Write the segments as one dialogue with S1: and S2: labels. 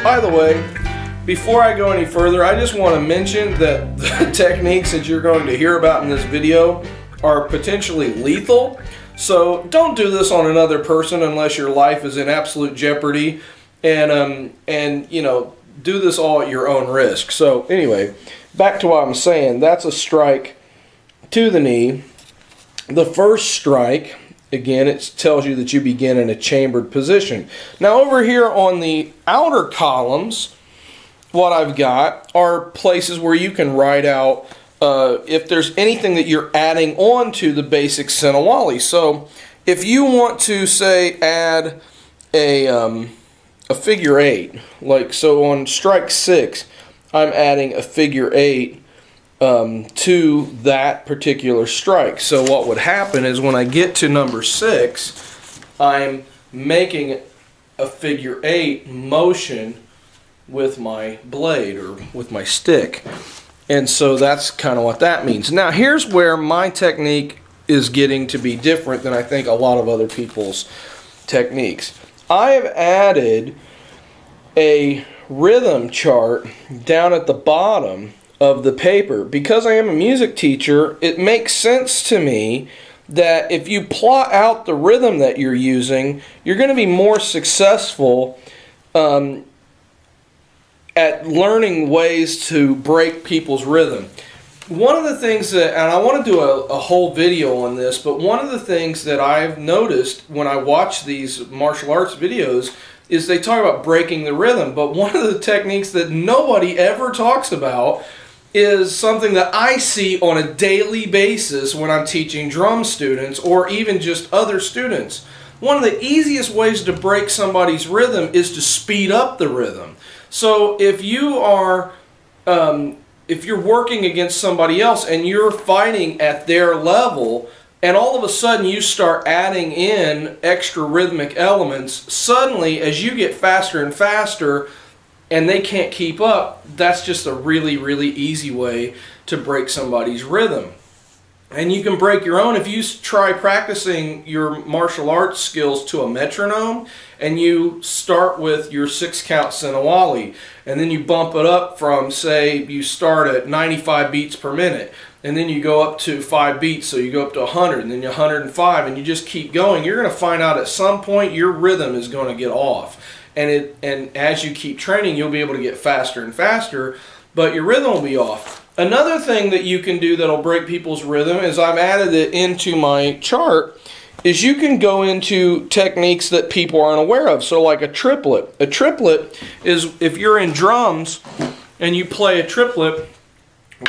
S1: By the way, before I go any further, I just want to mention that the techniques that you're going to hear about in this video are potentially lethal. So don't do this on another person unless your life is in absolute jeopardy, and you know, do this all at your own risk. So anyway, back to what I'm saying. That's a strike to the knee. The first strike, again, it tells you that you begin in a chambered position. Now over here on the outer columns, what I've got are places where you can write out if there's anything that you're adding on to the basic Sinawali. So if you want to, say, add a figure 8, like so on strike 6, I'm adding a figure 8 to that particular strike. So what would happen is when I get to number 6, I'm making a figure 8 motion with my blade or with my stick. And so that's kind of what that means. Now here's where my technique is getting to be different than I think a lot of other people's techniques. I have added a rhythm chart down at the bottom of the paper. Because I am a music teacher, it makes sense to me that if you plot out the rhythm that you're using, you're going to be more successful at learning ways to break people's rhythm. One of the things that, and I want to do a whole video on this, but one of the things that I've noticed when I watch these martial arts videos is they talk about breaking the rhythm. But one of the techniques that nobody ever talks about is something that I see on a daily basis when I'm teaching drum students or even just other students. One of the easiest ways to break somebody's rhythm is to speed up the rhythm. So if you are, if you're working against somebody else and you're fighting at their level, and all of a sudden you start adding in extra rhythmic elements, suddenly as you get faster and faster and they can't keep up, that's just a really, really easy way to break somebody's rhythm. And you can break your own if you try practicing your martial arts skills to a metronome, and you start with your 6-count Sinawali, and then you bump it up from, say, you start at 95 beats per minute, and then you go up to 5 beats, so you go up to 100, and then 105, and you just keep going. You're going to find out at some point your rhythm is going to get off. And as you keep training, you'll be able to get faster and faster, but your rhythm will be off. Another thing that you can do that'll break people's rhythm is I've added it into my chart, is you can go into techniques that people aren't aware of. So like a triplet. A triplet is if you're in drums and you play a triplet,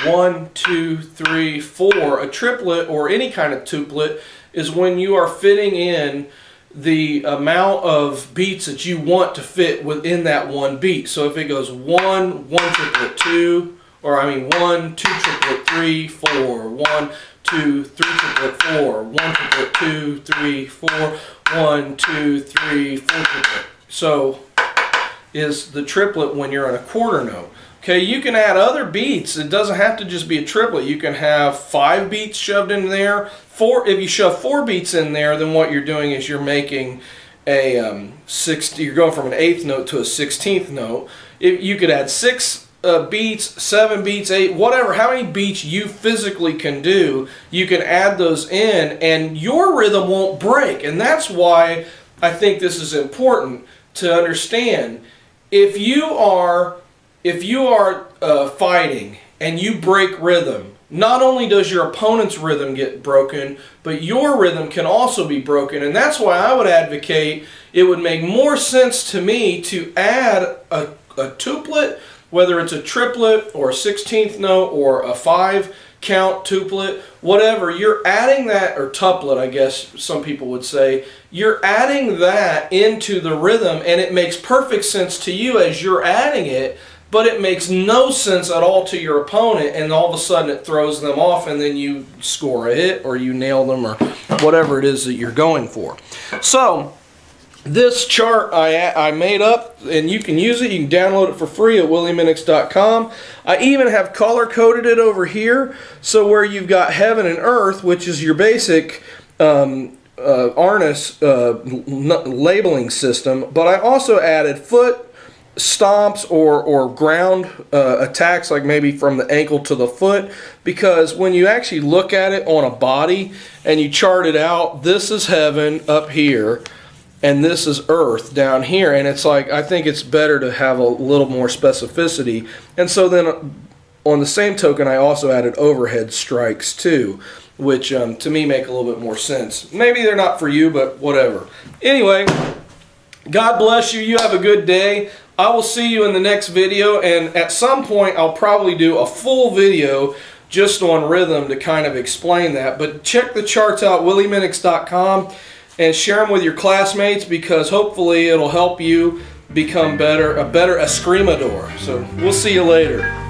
S1: 1, 2, 3, 4. A triplet or any kind of tuplet is when you are fitting in the amount of beats that you want to fit within that one beat. So if it goes 1, 1 triplet, 2, or 1, 2 triplet, 3, 4, 1, 2, 3 triplet, 4, 1 triplet, 2, 3, 4, 1, 2, 3, 4 triplet. So is the triplet when you're on a quarter note. Okay, you can add other beats. It doesn't have to just be a triplet. You can have 5 beats shoved in there. If you shove 4 beats in there, then what you're doing is you're making a you're going from an 8th note to a 16th note. You could add 6 beats, 7 beats, 8, whatever, how many beats you physically can do, you can add those in and your rhythm won't break. And that's why I think this is important to understand. If you are fighting and you break rhythm, not only does your opponent's rhythm get broken, but your rhythm can also be broken. And that's why I would advocate, it would make more sense to me to add a tuplet, whether it's a triplet or a 16th note or a 5-count tuplet, whatever, you're adding that, or tuplet I guess some people would say, you're adding that into the rhythm, and it makes perfect sense to you as you're adding it, but it makes no sense at all to your opponent, and all of a sudden it throws them off, and then you score a hit or you nail them or whatever it is that you're going for. So this chart I made up, and you can use it. You can download it for free at willyminnix.com. I even have color-coded it over here, so where you've got heaven and earth, which is your basic harness labeling system, but I also added foot, stomps or ground attacks, like maybe from the ankle to the foot, because when you actually look at it on a body and you chart it out, this is heaven up here and this is earth down here, and it's like, I think it's better to have a little more specificity. And so then on the same token, I also added overhead strikes too, which to me make a little bit more sense. Maybe they're not for you, but whatever. Anyway, God bless you. You have a good day. I will see you in the next video, and at some point I'll probably do a full video just on rhythm to kind of explain that. But check the charts out, willyminnix.com, and share them with your classmates, because hopefully it'll help you become a better escrimador. So we'll see you later.